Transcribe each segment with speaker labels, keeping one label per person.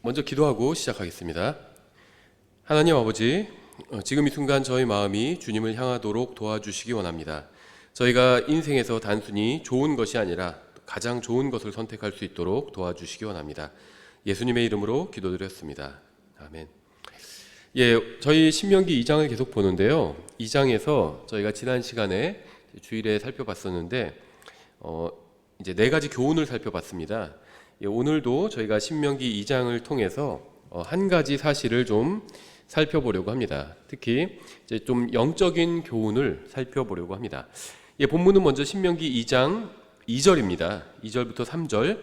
Speaker 1: 먼저 기도하고 시작하겠습니다. 하나님 아버지, 지금 이 순간 저희 마음이 주님을 향하도록 도와주시기 원합니다. 저희가 인생에서 단순히 좋은 것이 아니라 가장 좋은 것을 선택할 수 있도록 도와주시기 원합니다. 예수님의 이름으로 기도드렸습니다. 아멘. 저희 신명기 2장을 계속 보는데요. 2장에서 저희가 지난 시간에 주일에 살펴봤었는데 이제 4가지 교훈을 살펴봤습니다. 오늘도 저희가 신명기 2장을 통해서 한 가지 사실을 좀 살펴보려고 합니다. 특히 이제 좀 영적인 교훈을 살펴보려고 합니다. 본문은 먼저 신명기 2장 2절입니다. 2절부터 3절.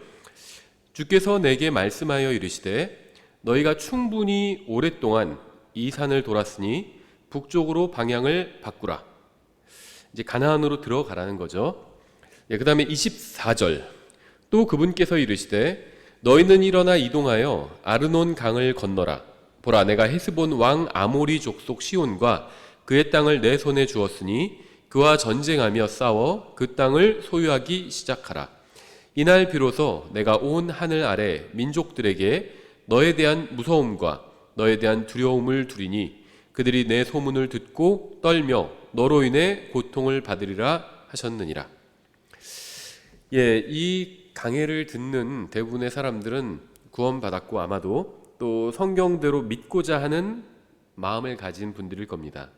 Speaker 1: 주께서 내게 말씀하여 이르시되 너희가 충분히 오랫동안 이 산을 돌았으니 북쪽으로 방향을 바꾸라. 이제 가나안으로 들어가라는 거죠. 그 다음에 24절. 또 그분께서 이르시되 너희는 일어나 이동하여 아르논 강을 건너라. 보라, 내가 헤스본 왕 아모리 족속 시온과 그의 땅을 내 손에 주었으니 그와 전쟁하며 싸워 그 땅을 소유하기 시작하라. 이날 비로소 내가 온 하늘 아래 민족들에게 너에 대한 무서움과 너에 대한 두려움을 두리니 그들이 내 소문을 듣고 떨며 너로 인해 고통을 받으리라 하셨느니라. 이 강해를 듣는 대부분의 사람들은 구원받았고 아마도 또 성경대로 믿고자 하는 마음을 가진 분들일 겁니다.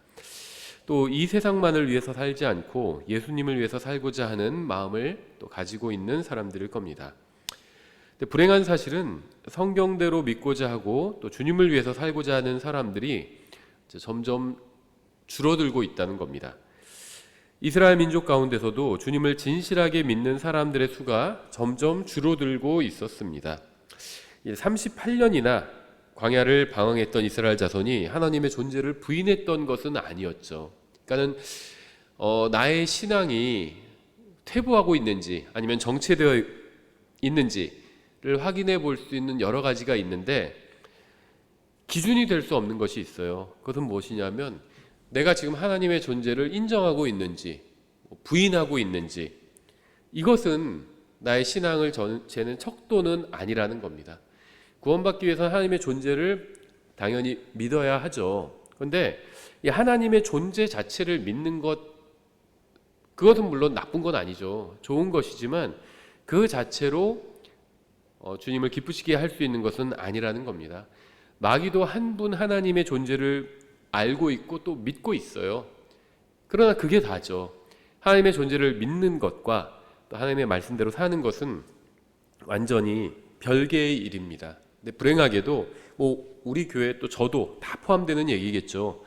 Speaker 1: 또 이 세상만을 위해서 살지 않고 예수님을 위해서 살고자 하는 마음을 또 가지고 있는 사람들일 겁니다. 근데 불행한 사실은 성경대로 믿고자 하고 또 주님을 위해서 살고자 하는 사람들이 점점 줄어들고 있다는 겁니다. 이스라엘 민족 가운데서도 주님을 진실하게 믿는 사람들의 수가 점점 줄어들고 있었습니다. 38년이나 광야를 방황했던 이스라엘 자손이 하나님의 존재를 부인했던 것은 아니었죠. 그러니까는 나의 신앙이 퇴보하고 있는지 아니면 정체되어 있는지를 확인해 볼 수 있는 여러 가지가 있는데 기준이 될 수 없는 것이 있어요. 그것은 무엇이냐면 내가 지금 하나님의 존재를 인정하고 있는지 부인하고 있는지, 이것은 나의 신앙을 재는 척도는 아니라는 겁니다. 구원받기 위해서 하나님의 존재를 당연히 믿어야 하죠. 그런데 이 하나님의 존재 자체를 믿는 것, 그것은 물론 나쁜 건 아니죠. 좋은 것이지만 그 자체로 주님을 기쁘시게 할 수 있는 것은 아니라는 겁니다. 마귀도 한 분 하나님의 존재를 알고 있고 또 믿고 있어요. 그러나 그게 다죠. 하나님의 존재를 믿는 것과 또 하나님의 말씀대로 사는 것은 완전히 별개의 일입니다. 근데 불행하게도 우리 교회 또 저도 다 포함되는 얘기겠죠.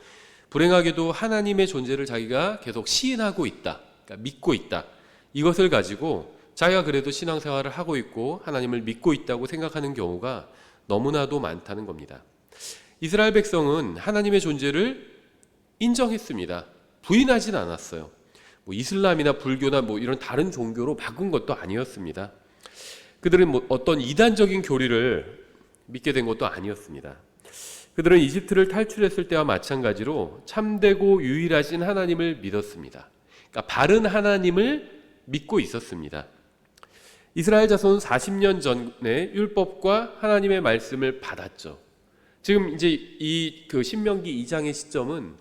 Speaker 1: 불행하게도 하나님의 존재를 자기가 계속 시인하고 있다, 그러니까 믿고 있다, 이것을 가지고 자기가 그래도 신앙생활을 하고 있고 하나님을 믿고 있다고 생각하는 경우가 너무나도 많다는 겁니다. 이스라엘 백성은 하나님의 존재를 인정했습니다. 부인하진 않았어요. 이슬람이나 불교나 이런 다른 종교로 바꾼 것도 아니었습니다. 그들은 어떤 이단적인 교리를 믿게 된 것도 아니었습니다. 그들은 이집트를 탈출했을 때와 마찬가지로 참되고 유일하신 하나님을 믿었습니다. 그러니까 바른 하나님을 믿고 있었습니다. 이스라엘 자손은 40년 전에 율법과 하나님의 말씀을 받았죠. 지금 이제 그 신명기 2장의 시점은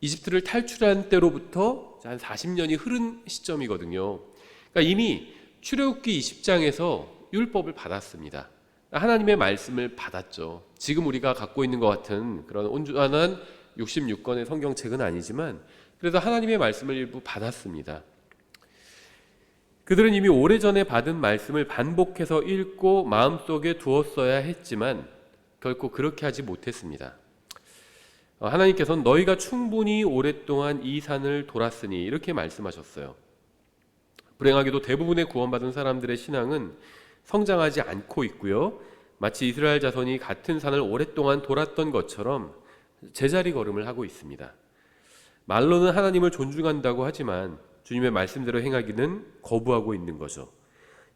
Speaker 1: 이집트를 탈출한 때로부터 한 40년이 흐른 시점이거든요. 그러니까 이미 출애굽기 20장에서 율법을 받았습니다. 하나님의 말씀을 받았죠. 지금 우리가 갖고 있는 것 같은 그런 온전한 66권의 성경책은 아니지만 그래도 하나님의 말씀을 일부 받았습니다. 그들은 이미 오래전에 받은 말씀을 반복해서 읽고 마음속에 두었어야 했지만 결코 그렇게 하지 못했습니다. 하나님께서는 너희가 충분히 오랫동안 이 산을 돌았으니 이렇게 말씀하셨어요. 불행하게도 대부분의 구원받은 사람들의 신앙은 성장하지 않고 있고요. 마치 이스라엘 자손이 같은 산을 오랫동안 돌았던 것처럼 제자리 걸음을 하고 있습니다. 말로는 하나님을 존중한다고 하지만 주님의 말씀대로 행하기는 거부하고 있는 거죠.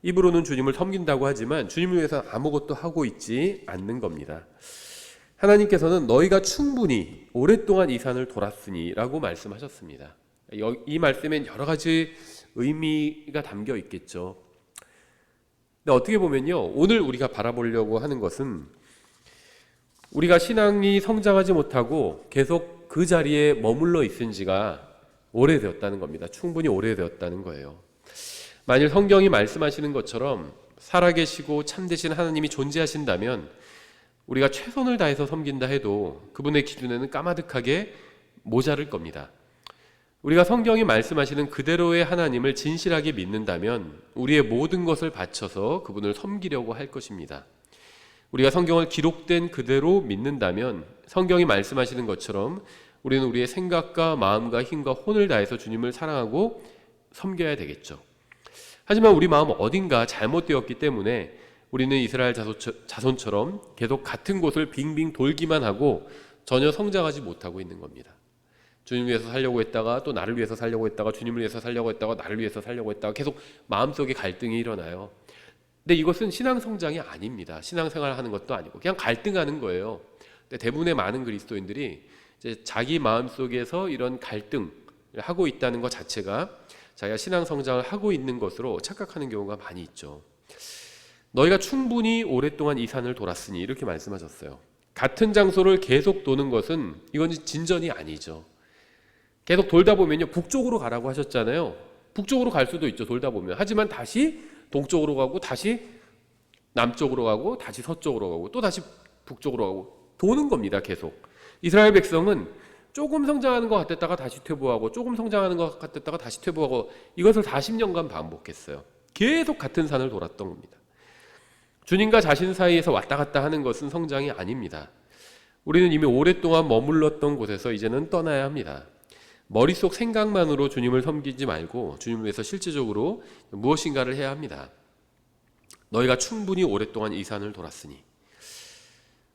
Speaker 1: 입으로는 주님을 섬긴다고 하지만 주님을 위해서 아무것도 하고 있지 않는 겁니다. 하나님께서는 너희가 충분히 오랫동안 이 산을 돌았으니 라고 말씀하셨습니다. 이 말씀엔 여러 가지 의미가 담겨 있겠죠. 근데 어떻게 보면요, 오늘 우리가 바라보려고 하는 것은 우리가 신앙이 성장하지 못하고 계속 그 자리에 머물러 있은 지가 오래되었다는 겁니다. 충분히 오래되었다는 거예요. 만일 성경이 말씀하시는 것처럼 살아계시고 참되신 하나님이 존재하신다면 우리가 최선을 다해서 섬긴다 해도 그분의 기준에는 까마득하게 모자랄 겁니다. 우리가 성경이 말씀하시는 그대로의 하나님을 진실하게 믿는다면 우리의 모든 것을 바쳐서 그분을 섬기려고 할 것입니다. 우리가 성경을 기록된 그대로 믿는다면 성경이 말씀하시는 것처럼 우리는 우리의 생각과 마음과 힘과 혼을 다해서 주님을 사랑하고 섬겨야 되겠죠. 하지만 우리 마음 어딘가 잘못되었기 때문에 우리는 이스라엘 자손처럼 계속 같은 곳을 빙빙 돌기만 하고 전혀 성장하지 못하고 있는 겁니다. 주님을 위해서 살려고 했다가 또 나를 위해서 살려고 했다가 주님을 위해서 살려고 했다가 나를 위해서 살려고 했다가 계속 마음속에 갈등이 일어나요. 근데 이것은 신앙 성장이 아닙니다. 신앙생활을 하는 것도 아니고 그냥 갈등하는 거예요. 근데 대부분의 많은 그리스도인들이 이제 자기 마음속에서 이런 갈등을 하고 있다는 것 자체가 자기가 신앙 성장을 하고 있는 것으로 착각하는 경우가 많이 있죠. 너희가 충분히 오랫동안 이 산을 돌았으니 이렇게 말씀하셨어요. 같은 장소를 계속 도는 것은 이건 진전이 아니죠. 계속 돌다 보면요, 북쪽으로 가라고 하셨잖아요. 북쪽으로 갈 수도 있죠, 돌다 보면. 하지만 다시 동쪽으로 가고 다시 남쪽으로 가고 다시 서쪽으로 가고 또 다시 북쪽으로 가고 도는 겁니다. 계속. 이스라엘 백성은 조금 성장하는 것 같았다가 다시 퇴보하고 조금 성장하는 것 같았다가 다시 퇴보하고 이것을 40년간 반복했어요. 계속 같은 산을 돌았던 겁니다. 주님과 자신 사이에서 왔다 갔다 하는 것은 성장이 아닙니다. 우리는 이미 오랫동안 머물렀던 곳에서 이제는 떠나야 합니다. 머릿속 생각만으로 주님을 섬기지 말고 주님을 위해서 실제적으로 무엇인가를 해야 합니다. 너희가 충분히 오랫동안 이 산을 돌았으니,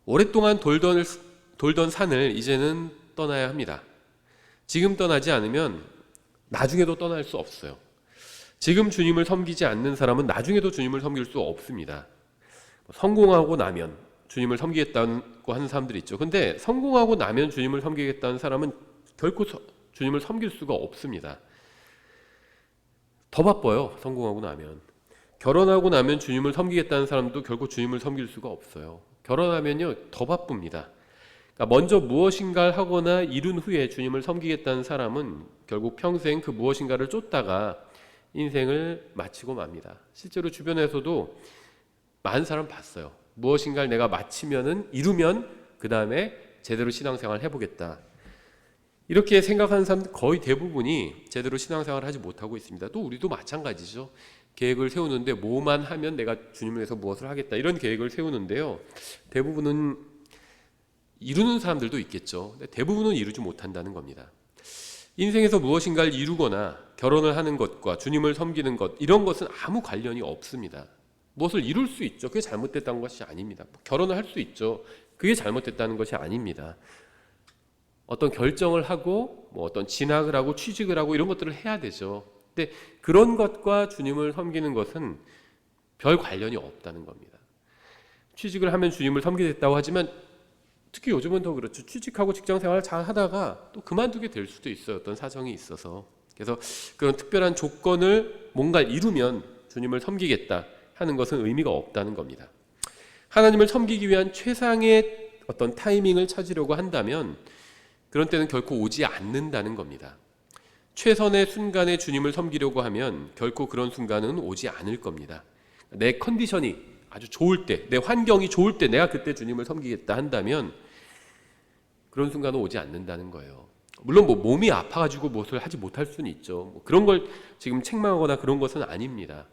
Speaker 1: 오랫동안 돌던 산을 이제는 떠나야 합니다. 지금 떠나지 않으면 나중에도 떠날 수 없어요. 지금 주님을 섬기지 않는 사람은 나중에도 주님을 섬길 수 없습니다. 성공하고 나면 주님을 섬기겠다고 하는 사람들이 있죠. 근데 성공하고 나면 주님을 섬기겠다는 사람은 결코 주님을 섬길 수가 없습니다. 더 바빠요. 성공하고 나면. 결혼하고 나면 주님을 섬기겠다는 사람도 결코 주님을 섬길 수가 없어요. 결혼하면요, 더 바쁩니다. 그러니까 먼저 무엇인가를 하거나 이룬 후에 주님을 섬기겠다는 사람은 결국 평생 그 무엇인가를 쫓다가 인생을 마치고 맙니다. 실제로 주변에서도 많은 사람 봤어요. 무엇인가를 내가 이루면 그 다음에 제대로 신앙생활을 해보겠다. 이렇게 생각하는 사람 거의 대부분이 제대로 신앙생활을 하지 못하고 있습니다. 또 우리도 마찬가지죠. 계획을 세우는데 뭐만 하면 내가 주님을 위해서 무엇을 하겠다 이런 계획을 세우는데요, 대부분은 이루는 사람들도 있겠죠. 근데 대부분은 이루지 못한다는 겁니다. 인생에서 무엇인가를 이루거나 결혼을 하는 것과 주님을 섬기는 것, 이런 것은 아무 관련이 없습니다. 무엇을 이룰 수 있죠. 그게 잘못됐다는 것이 아닙니다. 결혼을 할 수 있죠. 그게 잘못됐다는 것이 아닙니다. 어떤 결정을 하고 어떤 진학을 하고 취직을 하고 이런 것들을 해야 되죠. 근데 그런 것과 주님을 섬기는 것은 별 관련이 없다는 겁니다. 취직을 하면 주님을 섬기겠다고 하지만 특히 요즘은 더 그렇죠. 취직하고 직장생활을 잘 하다가 또 그만두게 될 수도 있어요. 어떤 사정이 있어서. 그래서 그런 특별한 조건을 뭔가 이루면 주님을 섬기겠다 하는 것은 의미가 없다는 겁니다. 하나님을 섬기기 위한 최상의 어떤 타이밍을 찾으려고 한다면 그런 때는 결코 오지 않는다는 겁니다. 최선의 순간에 주님을 섬기려고 하면 결코 그런 순간은 오지 않을 겁니다. 내 컨디션이 아주 좋을 때, 내 환경이 좋을 때 내가 그때 주님을 섬기겠다 한다면 그런 순간은 오지 않는다는 거예요. 물론 몸이 아파가지고 무엇을 하지 못할 수는 있죠. 그런 걸 지금 책망하거나 그런 것은 아닙니다.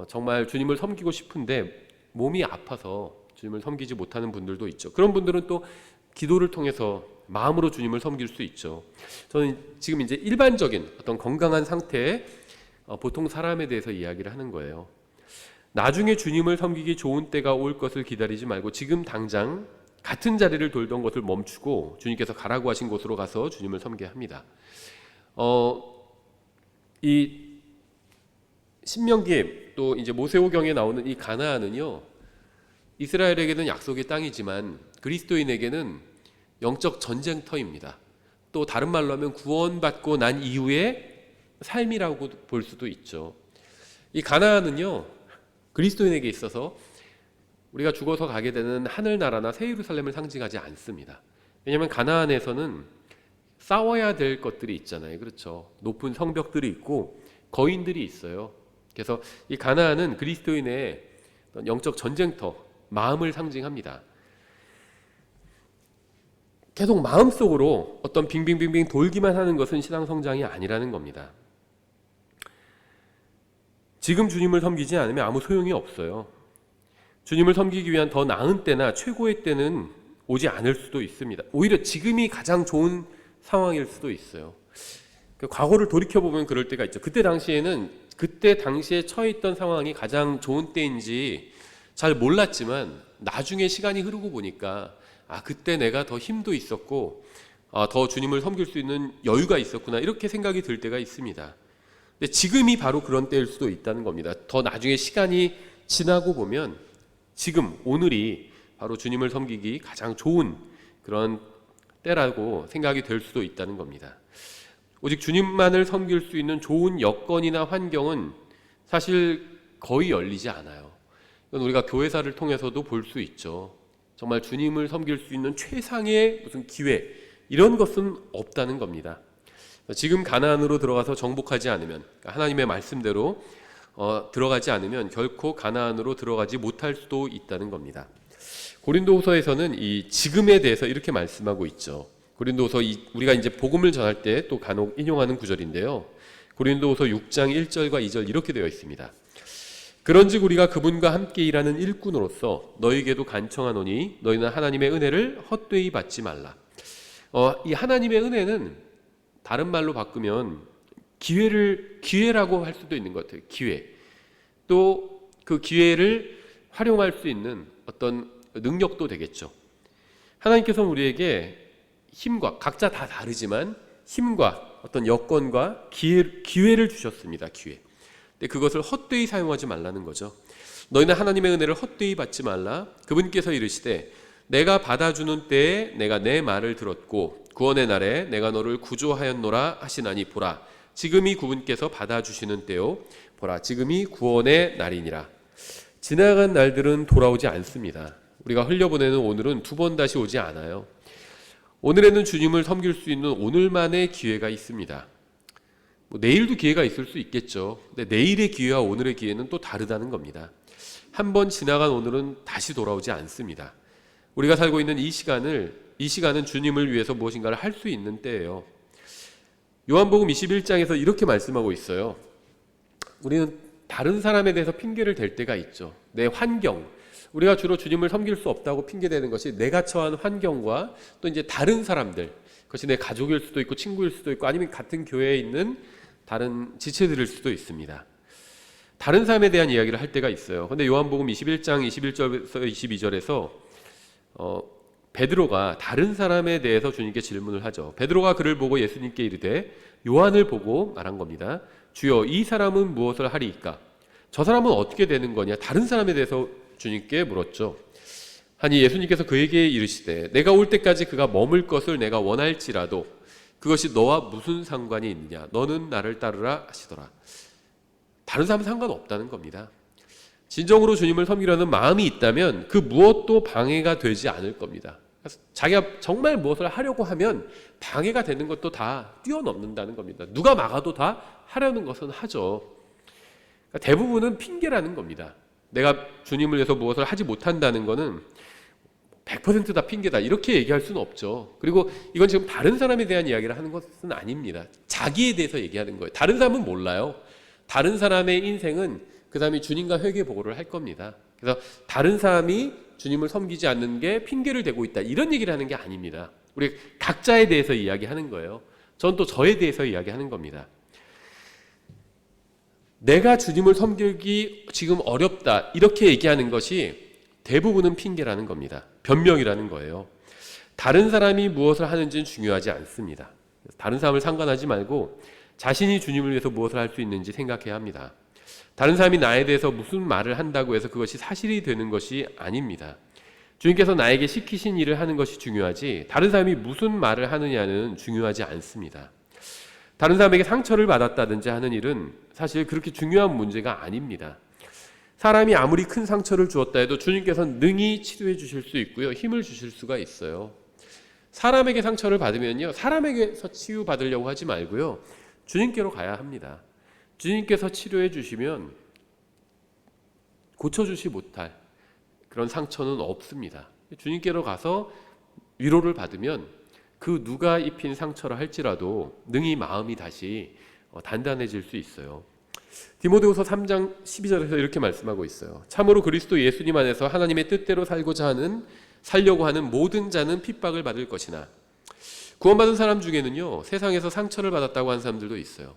Speaker 1: 정말 주님을 섬기고 싶은데 몸이 아파서 주님을 섬기지 못하는 분들도 있죠. 그런 분들은 또 기도를 통해서 마음으로 주님을 섬길 수 있죠. 저는 지금 이제 일반적인 어떤 건강한 상태의 보통 사람에 대해서 이야기를 하는 거예요. 나중에 주님을 섬기기 좋은 때가 올 것을 기다리지 말고 지금 당장 같은 자리를 돌던 것을 멈추고 주님께서 가라고 하신 곳으로 가서 주님을 섬겨야 합니다. 이 신명기에 또 이제 모세오경에 나오는 이 가나안은요, 이스라엘에게는 약속의 땅이지만 그리스도인에게는 영적 전쟁터입니다. 또 다른 말로 하면 구원받고 난 이후의 삶이라고 볼 수도 있죠. 이 가나안은요, 그리스도인에게 있어서 우리가 죽어서 가게 되는 하늘나라나 새 예루살렘을 상징하지 않습니다. 왜냐하면 가나안에서는 싸워야 될 것들이 있잖아요. 그렇죠. 높은 성벽들이 있고 거인들이 있어요. 그래서 이 가나안은 그리스도인의 영적 전쟁터, 마음을 상징합니다. 계속 마음속으로 어떤 빙빙빙빙 돌기만 하는 것은 신앙 성장이 아니라는 겁니다. 지금 주님을 섬기지 않으면 아무 소용이 없어요. 주님을 섬기기 위한 더 나은 때나 최고의 때는 오지 않을 수도 있습니다. 오히려 지금이 가장 좋은 상황일 수도 있어요. 과거를 돌이켜보면 그럴 때가 있죠. 그때 당시에 처해 있던 상황이 가장 좋은 때인지 잘 몰랐지만 나중에 시간이 흐르고 보니까 그때 내가 더 힘도 있었고 더 주님을 섬길 수 있는 여유가 있었구나, 이렇게 생각이 들 때가 있습니다. 근데 지금이 바로 그런 때일 수도 있다는 겁니다. 더 나중에 시간이 지나고 보면 지금 오늘이 바로 주님을 섬기기 가장 좋은 그런 때라고 생각이 될 수도 있다는 겁니다. 오직 주님만을 섬길 수 있는 좋은 여건이나 환경은 사실 거의 열리지 않아요. 이건 우리가 교회사를 통해서도 볼 수 있죠. 정말 주님을 섬길 수 있는 최상의 무슨 기회, 이런 것은 없다는 겁니다. 지금 가나안으로 들어가서 정복하지 않으면, 하나님의 말씀대로 들어가지 않으면 결코 가나안으로 들어가지 못할 수도 있다는 겁니다. 고린도후서에서는 이 지금에 대해서 이렇게 말씀하고 있죠. 고린도후서 우리가 이제 복음을 전할 때 또 간혹 인용하는 구절인데요. 고린도후서 6장 1절과 2절 이렇게 되어 있습니다. 그런즉 우리가 그분과 함께 일하는 일꾼으로서 너희에게도 간청하노니 너희는 하나님의 은혜를 헛되이 받지 말라. 이 하나님의 은혜는 다른 말로 바꾸면 기회라고 할 수도 있는 것 같아요. 기회. 또 그 기회를 활용할 수 있는 어떤 능력도 되겠죠. 하나님께서는 우리에게 힘과, 각자 다 다르지만 힘과 어떤 여건과 기회를 주셨습니다. 기회. 근데 그것을 헛되이 사용하지 말라는 거죠. 너희는 하나님의 은혜를 헛되이 받지 말라. 그분께서 이르시되 내가 받아주는 때에 내가 내 말을 들었고 구원의 날에 내가 너를 구조하였노라 하시나니 보라 지금이 그분께서 받아주시는 때요 보라 지금이 구원의 날이니라. 지나간 날들은 돌아오지 않습니다. 우리가 흘려보내는 오늘은 두 번 다시 오지 않아요. 오늘에는 주님을 섬길 수 있는 오늘만의 기회가 있습니다. 내일도 기회가 있을 수 있겠죠. 근데 내일의 기회와 오늘의 기회는 또 다르다는 겁니다. 한 번 지나간 오늘은 다시 돌아오지 않습니다. 우리가 살고 있는 이 시간은 주님을 위해서 무엇인가를 할 수 있는 때예요. 요한복음 21장에서 이렇게 말씀하고 있어요. 우리는 다른 사람에 대해서 핑계를 댈 때가 있죠. 내 환경, 우리가 주로 주님을 섬길 수 없다고 핑계대는 것이 내가 처한 환경과 또 이제 다른 사람들, 그것이 내 가족일 수도 있고 친구일 수도 있고 아니면 같은 교회에 있는 다른 지체들일 수도 있습니다. 다른 사람에 대한 이야기를 할 때가 있어요. 그런데 요한복음 21장 21절에서 22절에서 베드로가 다른 사람에 대해서 주님께 질문을 하죠. 베드로가 그를 보고 예수님께 이르되 요한을 보고 말한 겁니다. 주여 이 사람은 무엇을 하리이까? 저 사람은 어떻게 되는 거냐? 다른 사람에 대해서 주님께 물었죠. 하니 예수님께서 그에게 이르시되 내가 올 때까지 그가 머물 것을 내가 원할지라도 그것이 너와 무슨 상관이 있느냐? 너는 나를 따르라 하시더라. 다른 사람은 상관없다는 겁니다. 진정으로 주님을 섬기려는 마음이 있다면 그 무엇도 방해가 되지 않을 겁니다. 자기가 정말 무엇을 하려고 하면 방해가 되는 것도 다 뛰어넘는다는 겁니다. 누가 막아도 다 하려는 것은 하죠. 그러니까 대부분은 핑계라는 겁니다. 내가 주님을 위해서 무엇을 하지 못한다는 것은 100% 다 핑계다, 이렇게 얘기할 수는 없죠. 그리고 이건 지금 다른 사람에 대한 이야기를 하는 것은 아닙니다. 자기에 대해서 얘기하는 거예요. 다른 사람은 몰라요. 다른 사람의 인생은 그 사람이 주님과 회개 보고를 할 겁니다. 그래서 다른 사람이 주님을 섬기지 않는 게 핑계를 대고 있다, 이런 얘기를 하는 게 아닙니다. 우리 각자에 대해서 이야기하는 거예요. 전 또 저에 대해서 이야기하는 겁니다. 내가 주님을 섬기기 지금 어렵다, 이렇게 얘기하는 것이 대부분은 핑계라는 겁니다. 변명이라는 거예요. 다른 사람이 무엇을 하는지는 중요하지 않습니다. 다른 사람을 상관하지 말고 자신이 주님을 위해서 무엇을 할 수 있는지 생각해야 합니다. 다른 사람이 나에 대해서 무슨 말을 한다고 해서 그것이 사실이 되는 것이 아닙니다. 주님께서 나에게 시키신 일을 하는 것이 중요하지 다른 사람이 무슨 말을 하느냐는 중요하지 않습니다. 다른 사람에게 상처를 받았다든지 하는 일은 사실 그렇게 중요한 문제가 아닙니다. 사람이 아무리 큰 상처를 주었다 해도 주님께서는 능히 치료해 주실 수 있고요. 힘을 주실 수가 있어요. 사람에게 상처를 받으면요, 사람에게서 치유받으려고 하지 말고요, 주님께로 가야 합니다. 주님께서 치료해 주시면 고쳐주시 못할 그런 상처는 없습니다. 주님께로 가서 위로를 받으면 그 누가 입힌 상처라 할지라도 능히 마음이 다시 단단해질 수 있어요. 디모데후서 3장 12절에서 이렇게 말씀하고 있어요. 참으로 그리스도 예수님 안에서 하나님의 뜻대로 살려고 하는 모든 자는 핍박을 받을 것이나, 구원받은 사람 중에는요, 세상에서 상처를 받았다고 하는 사람들도 있어요.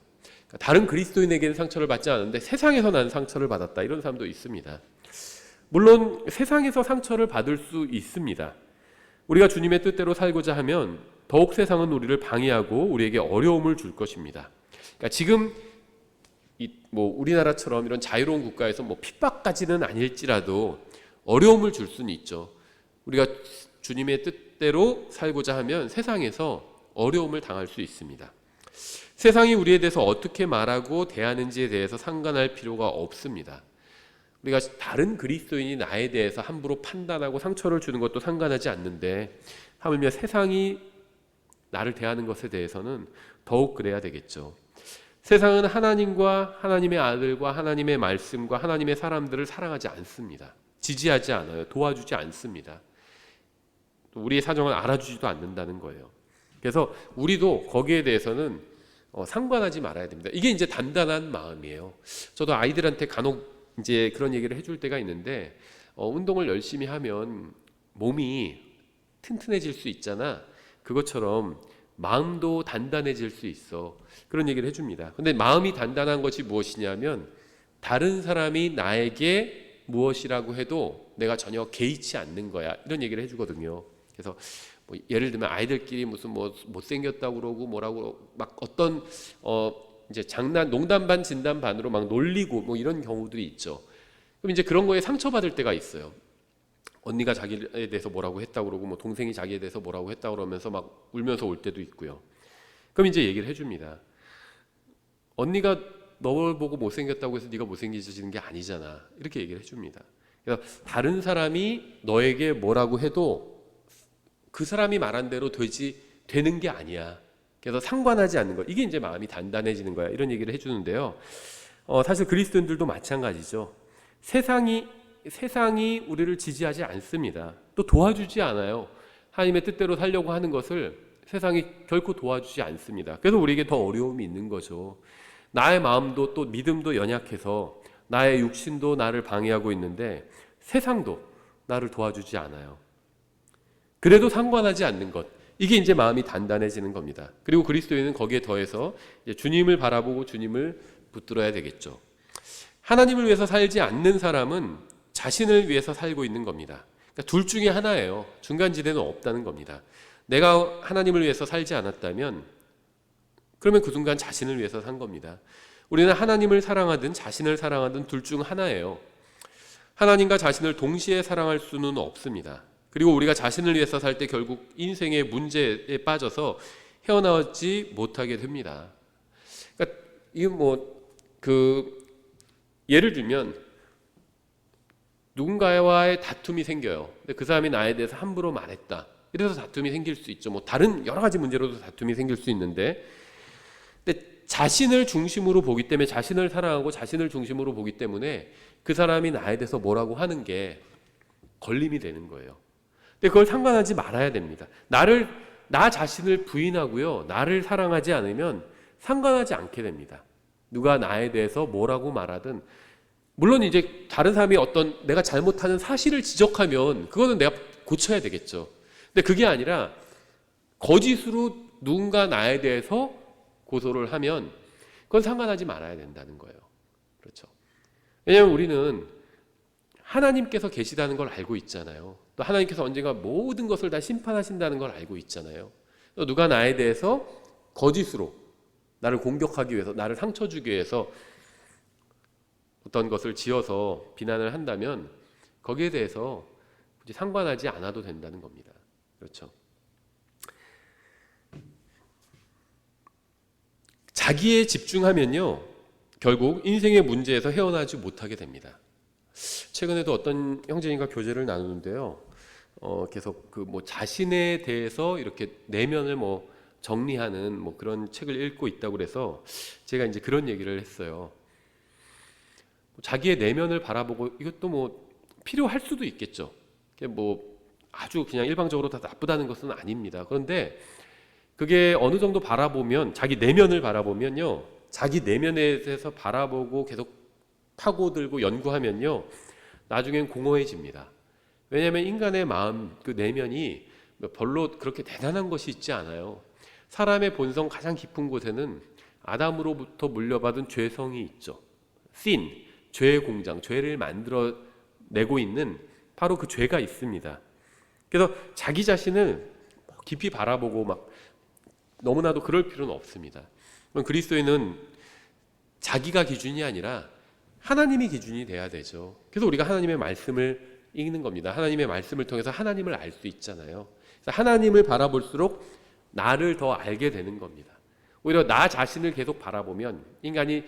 Speaker 1: 다른 그리스도인에게는 상처를 받지 않았는데 세상에서 난 상처를 받았다, 이런 사람도 있습니다. 물론 세상에서 상처를 받을 수 있습니다. 우리가 주님의 뜻대로 살고자 하면 더욱 세상은 우리를 방해하고 우리에게 어려움을 줄 것입니다. 그러니까 지금 우리나라처럼 이런 자유로운 국가에서 핍박까지는 아닐지라도 어려움을 줄 수는 있죠. 우리가 주님의 뜻대로 살고자 하면 세상에서 어려움을 당할 수 있습니다. 세상이 우리에 대해서 어떻게 말하고 대하는지에 대해서 상관할 필요가 없습니다. 우리가 다른 그리스도인이 나에 대해서 함부로 판단하고 상처를 주는 것도 상관하지 않는데, 하물며 세상이 나를 대하는 것에 대해서는 더욱 그래야 되겠죠. 세상은 하나님과 하나님의 아들과 하나님의 말씀과 하나님의 사람들을 사랑하지 않습니다. 지지하지 않아요. 도와주지 않습니다. 우리의 사정을 알아주지도 않는다는 거예요. 그래서 우리도 거기에 대해서는 상관하지 말아야 됩니다. 이게 이제 단단한 마음이에요. 저도 아이들한테 간혹 이제 그런 얘기를 해줄 때가 있는데, 운동을 열심히 하면 몸이 튼튼해질 수 있잖아. 그것처럼 마음도 단단해질 수 있어. 그런 얘기를 해줍니다. 근데 마음이 단단한 것이 무엇이냐면, 다른 사람이 나에게 무엇이라고 해도 내가 전혀 개의치 않는 거야, 이런 얘기를 해주거든요. 그래서 예를 들면 아이들끼리 무슨 못생겼다고 그러고 뭐라고 막 어떤 이제 농담 반 진담 반으로 막 놀리고 이런 경우들이 있죠. 그럼 이제 그런 거에 상처받을 때가 있어요. 언니가 자기에 대해서 뭐라고 했다고 그러고 동생이 자기에 대해서 뭐라고 했다고 그러면서 막 울면서 올 때도 있고요. 그럼 이제 얘기를 해줍니다. 언니가 널 보고 못생겼다고 해서 네가 못생겨지는 게 아니잖아, 이렇게 얘기를 해줍니다. 그래서 다른 사람이 너에게 뭐라고 해도 그 사람이 말한 대로 되는 게 아니야. 그래서 상관하지 않는 거, 이게 이제 마음이 단단해지는 거야, 이런 얘기를 해주는데요. 사실 그리스도인들도 마찬가지죠. 세상이 우리를 지지하지 않습니다. 또 도와주지 않아요. 하나님의 뜻대로 살려고 하는 것을 세상이 결코 도와주지 않습니다. 그래서 우리에게 더 어려움이 있는 거죠. 나의 마음도 또 믿음도 연약해서 나의 육신도 나를 방해하고 있는데 세상도 나를 도와주지 않아요. 그래도 상관하지 않는 것, 이게 이제 마음이 단단해지는 겁니다. 그리고 그리스도인은 거기에 더해서 이제 주님을 바라보고 주님을 붙들어야 되겠죠. 하나님을 위해서 살지 않는 사람은 자신을 위해서 살고 있는 겁니다. 그러니까 둘 중에 하나예요. 중간지대는 없다는 겁니다. 내가 하나님을 위해서 살지 않았다면 그러면 그 순간 자신을 위해서 산 겁니다. 우리는 하나님을 사랑하든 자신을 사랑하든 둘 중 하나예요. 하나님과 자신을 동시에 사랑할 수는 없습니다. 그리고 우리가 자신을 위해서 살 때 결국 인생의 문제에 빠져서 헤어나오지 못하게 됩니다. 그러니까 예를 들면 누군가와의 다툼이 생겨요. 근데 그 사람이 나에 대해서 함부로 말했다. 이래서 다툼이 생길 수 있죠. 다른 여러 가지 문제로도 다툼이 생길 수 있는데, 근데 자신을 중심으로 보기 때문에, 자신을 사랑하고 자신을 중심으로 보기 때문에 그 사람이 나에 대해서 뭐라고 하는 게 걸림이 되는 거예요. 근데 그걸 상관하지 말아야 됩니다. 나 자신을 부인하고요, 나를 사랑하지 않으면 상관하지 않게 됩니다. 누가 나에 대해서 뭐라고 말하든, 물론 이제 다른 사람이 어떤 내가 잘못하는 사실을 지적하면 그거는 내가 고쳐야 되겠죠. 근데 그게 아니라 거짓으로 누군가 나에 대해서 고소를 하면 그건 상관하지 말아야 된다는 거예요. 그렇죠. 왜냐하면 우리는 하나님께서 계시다는 걸 알고 있잖아요. 또 하나님께서 언젠가 모든 것을 다 심판하신다는 걸 알고 있잖아요. 또 누가 나에 대해서 거짓으로 나를 공격하기 위해서, 나를 상처 주기 위해서 어떤 것을 지어서 비난을 한다면 거기에 대해서 굳이 상관하지 않아도 된다는 겁니다. 그렇죠. 자기에 집중하면요, 결국 인생의 문제에서 헤어나지 못하게 됩니다. 최근에도 어떤 형제님과 교제를 나누는데요. 계속 그 뭐 자신에 대해서 이렇게 내면을 뭐 정리하는 뭐 그런 책을 읽고 있다고 그래서 제가 이제 그런 얘기를 했어요. 자기의 내면을 바라보고 이것도 뭐 필요할 수도 있겠죠. 뭐 아주 그냥 일방적으로 다 나쁘다는 것은 아닙니다. 그런데 그게 어느 정도 바라보면, 자기 내면을 바라보면요, 자기 내면에 대해서 바라보고 계속 파고들고 연구하면요, 나중엔 공허해집니다. 왜냐하면 인간의 마음, 그 내면이 별로 그렇게 대단한 것이 있지 않아요. 사람의 본성 가장 깊은 곳에는 아담으로부터 물려받은 죄성이 있죠. sin, 죄의 공장, 죄를 만들어내고 있는 바로 그 죄가 있습니다. 그래서 자기 자신을 깊이 바라보고 막 너무나도 그럴 필요는 없습니다. 그리스도인은 자기가 기준이 아니라 하나님이 기준이 돼야 되죠. 그래서 우리가 하나님의 말씀을 읽는 겁니다. 하나님의 말씀을 통해서 하나님을 알 수 있잖아요. 그래서 하나님을 바라볼수록 나를 더 알게 되는 겁니다. 오히려 나 자신을 계속 바라보면 인간이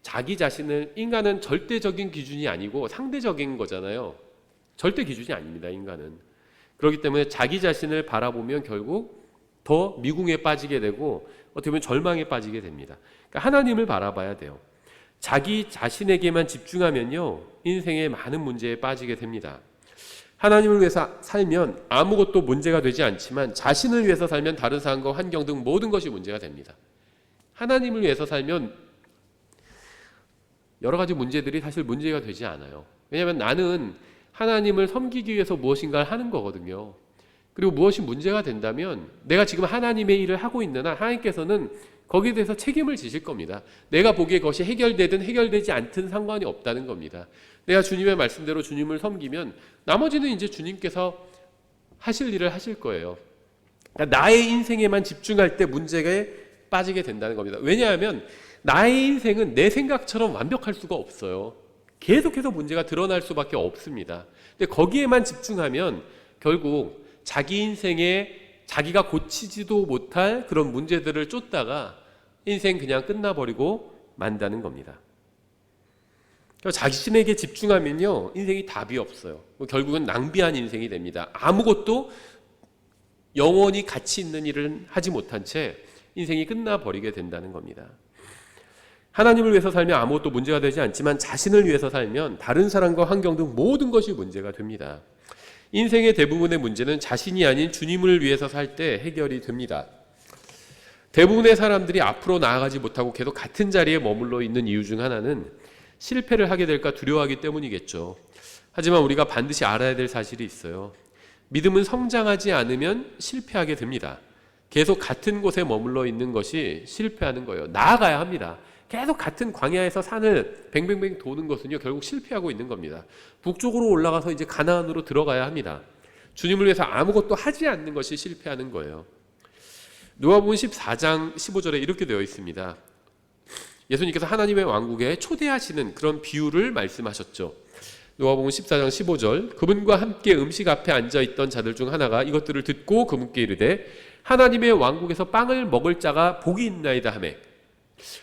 Speaker 1: 자기 자신을, 인간은 절대적인 기준이 아니고 상대적인 거잖아요. 절대 기준이 아닙니다, 인간은. 그렇기 때문에 자기 자신을 바라보면 결국 더 미궁에 빠지게 되고 어떻게 보면 절망에 빠지게 됩니다. 그러니까 하나님을 바라봐야 돼요. 자기 자신에게만 집중하면요, 인생의 많은 문제에 빠지게 됩니다. 하나님을 위해서 살면 아무것도 문제가 되지 않지만 자신을 위해서 살면 다른 사람과 환경 등 모든 것이 문제가 됩니다. 하나님을 위해서 살면 여러 가지 문제들이 사실 문제가 되지 않아요. 왜냐하면 나는 하나님을 섬기기 위해서 무엇인가를 하는 거거든요. 그리고 무엇이 문제가 된다면 내가 지금 하나님의 일을 하고 있는 한 하나님께서는 거기에 대해서 책임을 지실 겁니다. 내가 보기에 그것이 해결되든 해결되지 않든 상관이 없다는 겁니다. 내가 주님의 말씀대로 주님을 섬기면 나머지는 이제 주님께서 하실 일을 하실 거예요. 그러니까 나의 인생에만 집중할 때 문제에 빠지게 된다는 겁니다. 왜냐하면 나의 인생은 내 생각처럼 완벽할 수가 없어요. 계속해서 문제가 드러날 수밖에 없습니다. 근데 거기에만 집중하면 결국 자기 인생에 자기가 고치지도 못할 그런 문제들을 쫓다가 인생 그냥 끝나버리고 만다는 겁니다. 자신에게 집중하면요, 인생이 답이 없어요. 결국은 낭비한 인생이 됩니다. 아무것도 영원히 가치 있는 일을 하지 못한 채 인생이 끝나버리게 된다는 겁니다. 하나님을 위해서 살면 아무것도 문제가 되지 않지만 자신을 위해서 살면 다른 사람과 환경 등 모든 것이 문제가 됩니다. 인생의 대부분의 문제는 자신이 아닌 주님을 위해서 살 때 해결이 됩니다. 대부분의 사람들이 앞으로 나아가지 못하고 계속 같은 자리에 머물러 있는 이유 중 하나는 실패를 하게 될까 두려워하기 때문이겠죠. 하지만 우리가 반드시 알아야 될 사실이 있어요. 믿음은 성장하지 않으면 실패하게 됩니다. 계속 같은 곳에 머물러 있는 것이 실패하는 거예요. 나아가야 합니다. 계속 같은 광야에서 산을 뱅뱅뱅 도는 것은요, 결국 실패하고 있는 겁니다. 북쪽으로 올라가서 이제 가나안으로 들어가야 합니다. 주님을 위해서 아무것도 하지 않는 것이 실패하는 거예요. 누가복음 14장 15절에 이렇게 되어 있습니다. 예수님께서 하나님의 왕국에 초대하시는 그런 비유를 말씀하셨죠. 누가복음 14장 15절, 그분과 함께 음식 앞에 앉아있던 자들 중 하나가 이것들을 듣고 그분께 이르되 하나님의 왕국에서 빵을 먹을 자가 복이 있나이다 하매.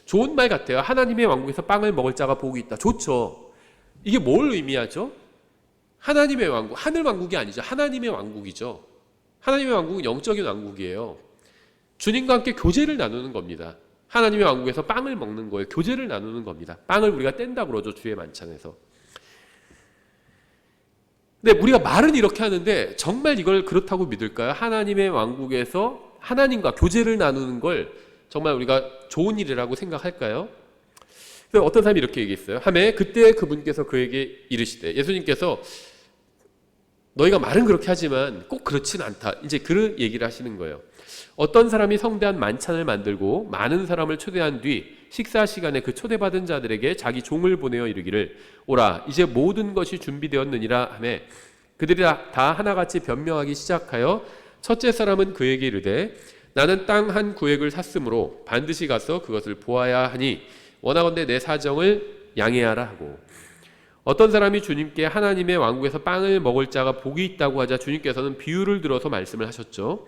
Speaker 1: 좋은 말 같아요. 하나님의 왕국에서 빵을 먹을 자가 복이 있다. 좋죠. 이게 뭘 의미하죠? 하나님의 왕국, 하늘 왕국이 아니죠. 하나님의 왕국이죠. 하나님의 왕국은 영적인 왕국이에요. 주님과 함께 교제를 나누는 겁니다. 하나님의 왕국에서 빵을 먹는 거예요. 교제를 나누는 겁니다. 빵을 우리가 뗀다 그러죠, 주의 만찬에서. 근데 우리가 말은 이렇게 하는데 정말 이걸 그렇다고 믿을까요? 하나님의 왕국에서 하나님과 교제를 나누는 걸 정말 우리가 좋은 일이라고 생각할까요? 어떤 사람이 이렇게 얘기했어요. 하매 그때 그분께서 그에게 이르시되, 예수님께서 너희가 말은 그렇게 하지만 꼭 그렇진 않다, 이제 그런 얘기를 하시는 거예요. 어떤 사람이 성대한 만찬을 만들고 많은 사람을 초대한 뒤 식사 시간에 그 초대받은 자들에게 자기 종을 보내어 이르기를 오라 이제 모든 것이 준비되었느니라 하매 그들이 다 하나같이 변명하기 시작하여 첫째 사람은 그에게 이르되 나는 땅 한 구획을 샀으므로 반드시 가서 그것을 보아야 하니 원하건대 내 사정을 양해하라 하고, 어떤 사람이 주님께 하나님의 왕국에서 빵을 먹을 자가 복이 있다고 하자 주님께서는 비유를 들어서 말씀을 하셨죠.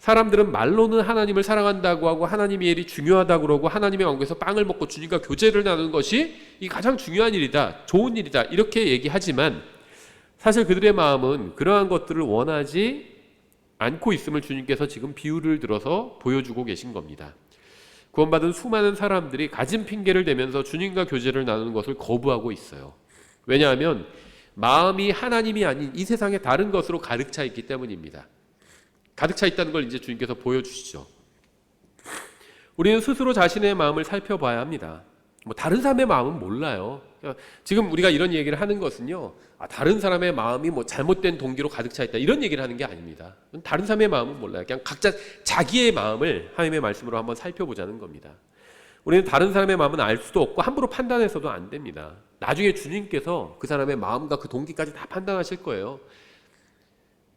Speaker 1: 사람들은 말로는 하나님을 사랑한다고 하고 하나님의 일이 중요하다고 그러고 하나님의 왕국에서 빵을 먹고 주님과 교제를 나누는 것이 이 가장 중요한 일이다, 좋은 일이다 이렇게 얘기하지만 사실 그들의 마음은 그러한 것들을 원하지 않고 있음을 주님께서 지금 비유를 들어서 보여주고 계신 겁니다. 구원받은 수많은 사람들이 가진 핑계를 대면서 주님과 교제를 나누는 것을 거부하고 있어요. 왜냐하면 마음이 하나님이 아닌 이 세상의 다른 것으로 가득 차 있기 때문입니다. 가득 차 있다는 걸 이제 주님께서 보여주시죠. 우리는 스스로 자신의 마음을 살펴봐야 합니다. 다른 사람의 마음은 몰라요. 지금 우리가 이런 얘기를 하는 것은요, 다른 사람의 마음이 잘못된 동기로 가득 차 있다 이런 얘기를 하는 게 아닙니다. 다른 사람의 마음은 몰라요. 그냥 각자 자기의 마음을 하나님의 말씀으로 한번 살펴보자는 겁니다. 우리는 다른 사람의 마음은 알 수도 없고 함부로 판단해서도 안 됩니다. 나중에 주님께서 그 사람의 마음과 그 동기까지 다 판단하실 거예요.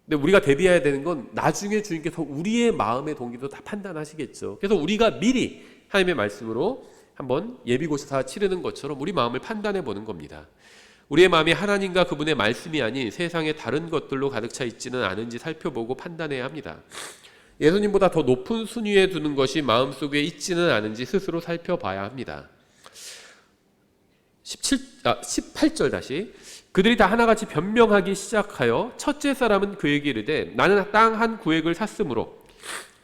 Speaker 1: 근데 우리가 대비해야 되는 건 나중에 주님께서 우리의 마음의 동기도 다 판단하시겠죠. 그래서 우리가 미리 하나님의 말씀으로 한번 예비고사 치르는 것처럼 우리 마음을 판단해 보는 겁니다. 우리의 마음이 하나님과 그분의 말씀이 아닌 세상의 다른 것들로 가득 차 있지는 않은지 살펴보고 판단해야 합니다. 예수님보다 더 높은 순위에 두는 것이 마음속에 있지는 않은지 스스로 살펴봐야 합니다. 18절 다시. 그들이 다 하나같이 변명하기 시작하여 첫째 사람은 그에게 이르되 나는 땅 한 구획을 샀으므로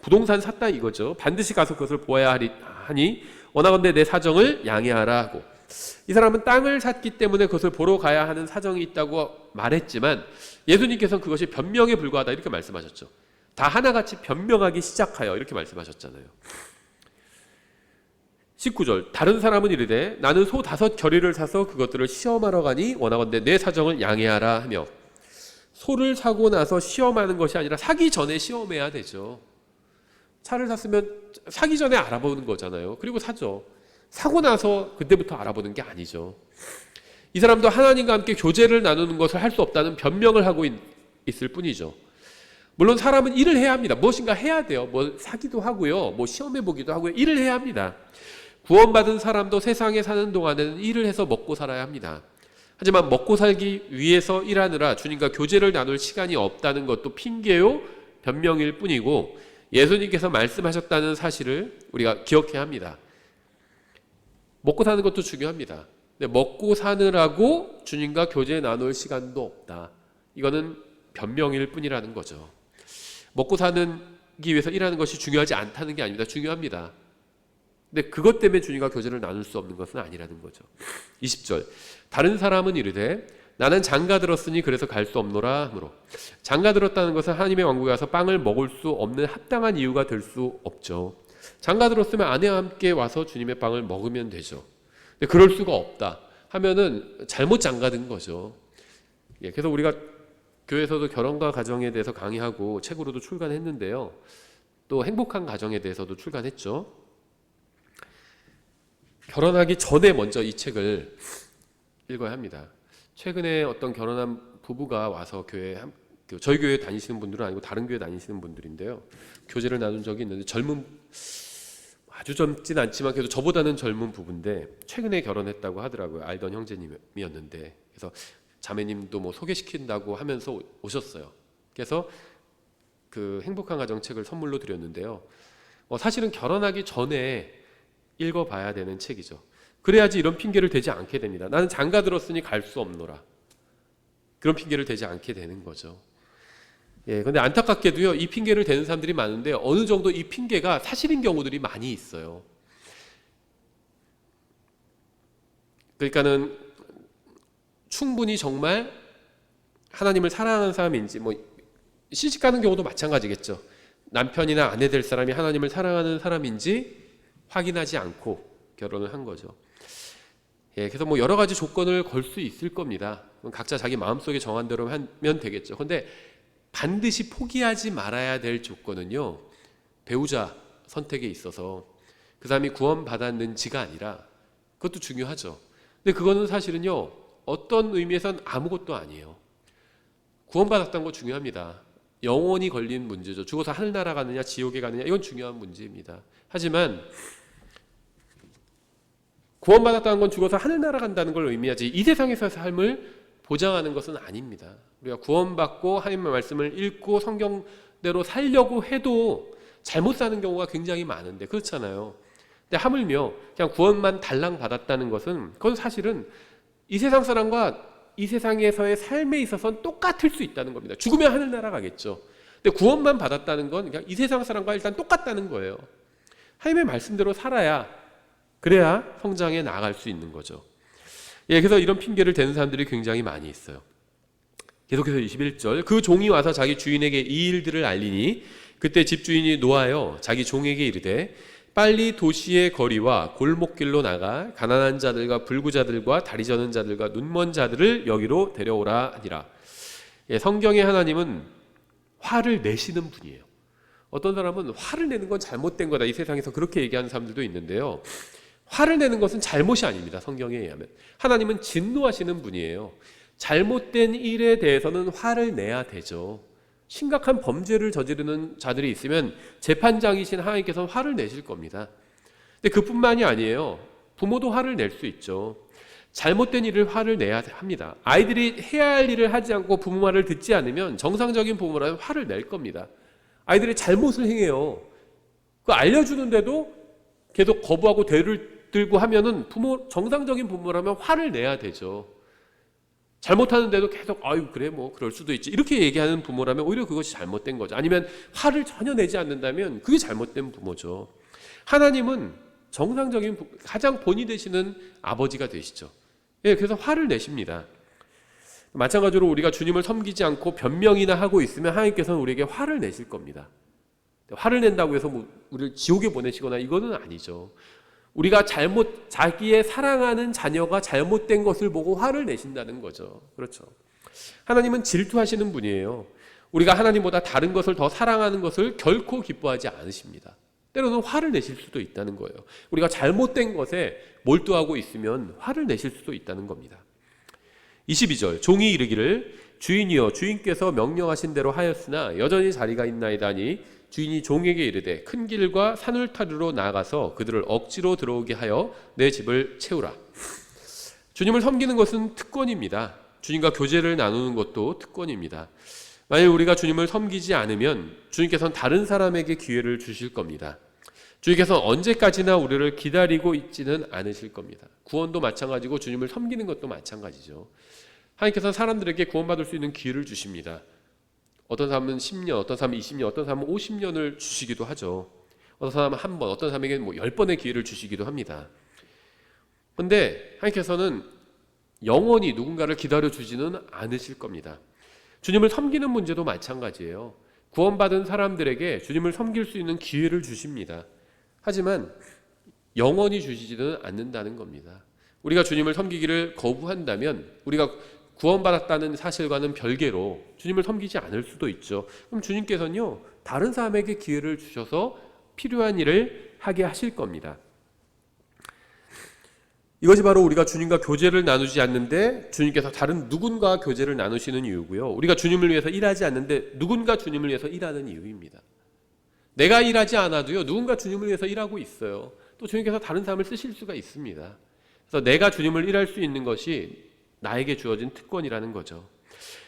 Speaker 1: 부동산 샀다 이거죠. 반드시 가서 그것을 보아야 하니 원하건대 내 사정을 양해하라 하고, 이 사람은 땅을 샀기 때문에 그것을 보러 가야 하는 사정이 있다고 말했지만 예수님께서는 그것이 변명에 불과하다 이렇게 말씀하셨죠. 다 하나같이 변명하기 시작하여 이렇게 말씀하셨잖아요. 19절 다른 사람은 이르되 나는 소 5 겨리를 사서 그것들을 시험하러 가니 원하건대 내 사정을 양해하라 하며, 소를 사고 나서 시험하는 것이 아니라 사기 전에 시험해야 되죠. 차를 샀으면 사기 전에 알아보는 거잖아요. 그리고 사죠. 사고 나서 그때부터 알아보는 게 아니죠. 이 사람도 하나님과 함께 교제를 나누는 것을 할 수 없다는 변명을 하고 있을 뿐이죠. 물론 사람은 일을 해야 합니다. 무엇인가 해야 돼요. 사기도 하고요. 시험해 보기도 하고요. 일을 해야 합니다. 구원받은 사람도 세상에 사는 동안에는 일을 해서 먹고 살아야 합니다. 하지만 먹고 살기 위해서 일하느라 주님과 교제를 나눌 시간이 없다는 것도 핑계요 변명일 뿐이고 예수님께서 말씀하셨다는 사실을 우리가 기억해야 합니다. 먹고 사는 것도 중요합니다. 근데 먹고 사느라고 주님과 교제 나눌 시간도 없다. 이거는 변명일 뿐이라는 거죠. 먹고 사기 위해서 일하는 것이 중요하지 않다는 게 아닙니다. 중요합니다. 근데 그것 때문에 주님과 교제를 나눌 수 없는 것은 아니라는 거죠. 20절 다른 사람은 이르되 나는 장가 들었으니 그래서 갈 수 없노라 하므로, 장가 들었다는 것은 하나님의 왕국에 가서 빵을 먹을 수 없는 합당한 이유가 될 수 없죠. 장가 들었으면 아내와 함께 와서 주님의 빵을 먹으면 되죠. 근데 그럴 수가 없다 하면은 잘못 장가든 거죠. 그래서 우리가 교회에서도 결혼과 가정에 대해서 강의하고 책으로도 출간했는데요. 또 행복한 가정에 대해서도 출간했죠. 결혼하기 전에 먼저 이 책을 읽어야 합니다. 최근에 어떤 결혼한 부부가 와서 저희 교회 다니시는 분들은 아니고 다른 교회 다니시는 분들인데요. 교제를 나눈 적이 있는데 아주 젊진 않지만 그래도 저보다는 젊은 부부인데 최근에 결혼했다고 하더라고요. 알던 형제님이었는데. 그래서 자매님도 소개시킨다고 하면서 오셨어요. 그래서 그 행복한 가정 책을 선물로 드렸는데요. 사실은 결혼하기 전에 읽어봐야 되는 책이죠. 그래야지 이런 핑계를 대지 않게 됩니다. 나는 장가 들었으니 갈 수 없노라. 그런 핑계를 대지 않게 되는 거죠. 근데 안타깝게도요, 이 핑계를 대는 사람들이 많은데 어느 정도 이 핑계가 사실인 경우들이 많이 있어요. 그러니까는 충분히 정말 하나님을 사랑하는 사람인지, 시집가는 경우도 마찬가지겠죠. 남편이나 아내 될 사람이 하나님을 사랑하는 사람인지 확인하지 않고 결혼을 한 거죠. 그래서 여러 가지 조건을 걸 수 있을 겁니다. 각자 자기 마음속에 정한 대로 하면 되겠죠. 그런데 반드시 포기하지 말아야 될 조건은요, 배우자 선택에 있어서 그 사람이 구원받았는지가 아니라, 그것도 중요하죠. 근데 그거는 사실은요, 어떤 의미에선 아무것도 아니에요. 구원받았다는 거 중요합니다. 영원히 걸린 문제죠. 죽어서 하늘나라 가느냐 지옥에 가느냐, 이건 중요한 문제입니다. 하지만 구원받았다는 건 죽어서 하늘나라 간다는 걸 의미하지 이 세상에서의 삶을 보장하는 것은 아닙니다. 우리가 구원받고 하나님의 말씀을 읽고 성경대로 살려고 해도 잘못 사는 경우가 굉장히 많은데, 그렇잖아요. 근데 하물며 그냥 구원만 달랑 받았다는 것은, 그건 사실은 이 세상 사람과 이 세상에서의 삶에 있어서는 똑같을 수 있다는 겁니다. 죽으면 하늘나라 가겠죠. 근데 구원만 받았다는 건 그냥 이 세상 사람과 일단 똑같다는 거예요. 하나님의 말씀대로 살아야, 그래야 성장해 나갈 수 있는 거죠. 그래서 이런 핑계를 대는 사람들이 굉장히 많이 있어요. 계속해서 21절, 그 종이 와서 자기 주인에게 이 일들을 알리니 그때 집주인이 노하여 자기 종에게 이르되 빨리 도시의 거리와 골목길로 나가 가난한 자들과 불구자들과 다리 저는 자들과 눈먼 자들을 여기로 데려오라 하니라. 성경의 하나님은 화를 내시는 분이에요. 어떤 사람은 화를 내는 건 잘못된 거다, 이 세상에서 그렇게 얘기하는 사람들도 있는데요, 화를 내는 것은 잘못이 아닙니다. 성경에 의하면 하나님은 진노하시는 분이에요. 잘못된 일에 대해서는 화를 내야 되죠. 심각한 범죄를 저지르는 자들이 있으면 재판장이신 하나님께서는 화를 내실 겁니다. 근데 그뿐만이 아니에요. 부모도 화를 낼 수 있죠. 잘못된 일을 화를 내야 합니다. 아이들이 해야 할 일을 하지 않고 부모 말을 듣지 않으면 정상적인 부모라면 화를 낼 겁니다. 아이들이 잘못을 행해요. 그 알려주는데도 계속 거부하고 대를 들고 하면은 정상적인 부모라면 화를 내야 되죠. 잘못하는데도 계속 아유 그래 뭐 그럴 수도 있지 이렇게 얘기하는 부모라면 오히려 그것이 잘못된 거죠. 아니면 화를 전혀 내지 않는다면 그게 잘못된 부모죠. 하나님은 정상적인 가장 본이 되시는 아버지가 되시죠. 그래서 화를 내십니다. 마찬가지로 우리가 주님을 섬기지 않고 변명이나 하고 있으면 하나님께서는 우리에게 화를 내실 겁니다. 화를 낸다고 해서 뭐 우리를 지옥에 보내시거나 이거는 아니죠. 우리가 자기의 사랑하는 자녀가 잘못된 것을 보고 화를 내신다는 거죠. 그렇죠. 하나님은 질투하시는 분이에요. 우리가 하나님보다 다른 것을 더 사랑하는 것을 결코 기뻐하지 않으십니다. 때로는 화를 내실 수도 있다는 거예요. 우리가 잘못된 것에 몰두하고 있으면 화를 내실 수도 있다는 겁니다. 22절, 종이 이르기를 주인이여 주인께서 명령하신 대로 하였으나 여전히 자리가 있나이다니 주인이 종에게 이르되 큰 길과 산울타리로 나가서 그들을 억지로 들어오게 하여 내 집을 채우라. 주님을 섬기는 것은 특권입니다. 주님과 교제를 나누는 것도 특권입니다. 만일 우리가 주님을 섬기지 않으면 주님께서는 다른 사람에게 기회를 주실 겁니다. 주님께서는 언제까지나 우리를 기다리고 있지는 않으실 겁니다. 구원도 마찬가지고 주님을 섬기는 것도 마찬가지죠. 하나님께서는 사람들에게 구원받을 수 있는 기회를 주십니다. 어떤 사람은 10년, 어떤 사람은 20년, 어떤 사람은 50년을 주시기도 하죠. 어떤 사람은 한 번, 어떤 사람에게는 10번의 기회를 주시기도 합니다. 그런데 하나님께서는 영원히 누군가를 기다려주지는 않으실 겁니다. 주님을 섬기는 문제도 마찬가지예요. 구원받은 사람들에게 주님을 섬길 수 있는 기회를 주십니다. 하지만 영원히 주시지는 않는다는 겁니다. 우리가 주님을 섬기기를 거부한다면 우리가 구원받았다는 사실과는 별개로 주님을 섬기지 않을 수도 있죠. 그럼 주님께서는요, 다른 사람에게 기회를 주셔서 필요한 일을 하게 하실 겁니다. 이것이 바로 우리가 주님과 교제를 나누지 않는데 주님께서 다른 누군가와 교제를 나누시는 이유고요. 우리가 주님을 위해서 일하지 않는데 누군가 주님을 위해서 일하는 이유입니다. 내가 일하지 않아도요, 누군가 주님을 위해서 일하고 있어요. 또 주님께서 다른 사람을 쓰실 수가 있습니다. 그래서 내가 주님을 일할 수 있는 것이 나에게 주어진 특권이라는 거죠.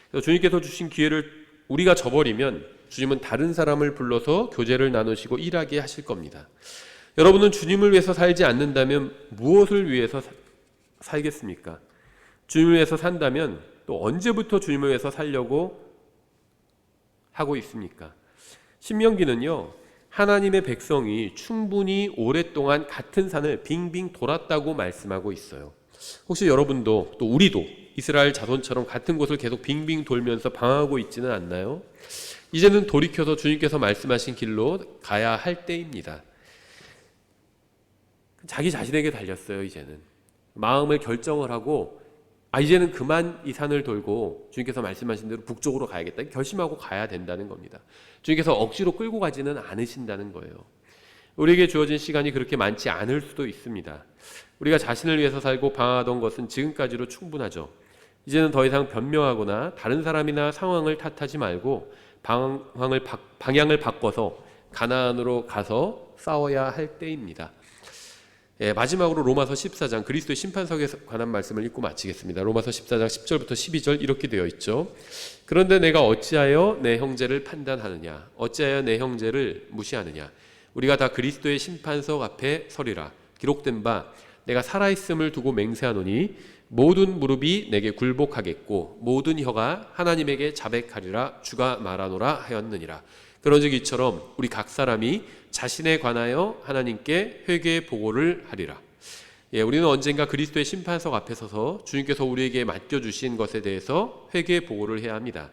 Speaker 1: 그래서 주님께서 주신 기회를 우리가 저버리면 주님은 다른 사람을 불러서 교제를 나누시고 일하게 하실 겁니다. 여러분은 주님을 위해서 살지 않는다면 무엇을 위해서 살겠습니까? 주님을 위해서 산다면 또 언제부터 주님을 위해서 살려고 하고 있습니까? 신명기는요, 하나님의 백성이 충분히 오랫동안 같은 산을 빙빙 돌았다고 말씀하고 있어요. 혹시 여러분도 또 우리도 이스라엘 자손처럼 같은 곳을 계속 빙빙 돌면서 방황하고 있지는 않나요? 이제는 돌이켜서 주님께서 말씀하신 길로 가야 할 때입니다. 자기 자신에게 달렸어요. 이제는 마음을 결정을 하고 이제는 그만 이 산을 돌고 주님께서 말씀하신 대로 북쪽으로 가야겠다 결심하고 가야 된다는 겁니다. 주님께서 억지로 끌고 가지는 않으신다는 거예요. 우리에게 주어진 시간이 그렇게 많지 않을 수도 있습니다. 우리가 자신을 위해서 살고 방황하던 것은 지금까지로 충분하죠. 이제는 더 이상 변명하거나 다른 사람이나 상황을 탓하지 말고 방향을 바꿔서 가나안으로 가서 싸워야 할 때입니다. 마지막으로 로마서 14장 그리스도의 심판석에 관한 말씀을 읽고 마치겠습니다. 로마서 14장 10절부터 12절 이렇게 되어 있죠. 그런데 내가 어찌하여 내 형제를 판단하느냐, 어찌하여 내 형제를 무시하느냐. 우리가 다 그리스도의 심판석 앞에 서리라. 기록된 바 내가 살아있음을 두고 맹세하노니 모든 무릎이 내게 굴복하겠고 모든 혀가 하나님에게 자백하리라. 주가 말하노라 하였느니라. 그런즉 이처럼 우리 각 사람이 자신에 관하여 하나님께 회개 보고를 하리라. 우리는 언젠가 그리스도의 심판석 앞에 서서 주님께서 우리에게 맡겨주신 것에 대해서 회개 보고를 해야 합니다.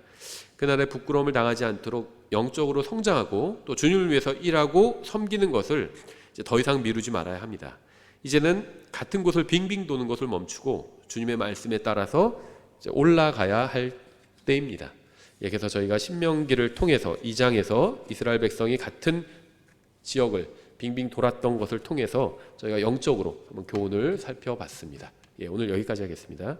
Speaker 1: 그날에 부끄러움을 당하지 않도록 영적으로 성장하고 또 주님을 위해서 일하고 섬기는 것을 이제 더 이상 미루지 말아야 합니다. 이제는 같은 곳을 빙빙 도는 것을 멈추고 주님의 말씀에 따라서 이제 올라가야 할 때입니다. 그래서 저희가 신명기를 통해서 2장에서 이스라엘 백성이 같은 지역을 빙빙 돌았던 것을 통해서 저희가 영적으로 한번 교훈을 살펴봤습니다. 오늘 여기까지 하겠습니다.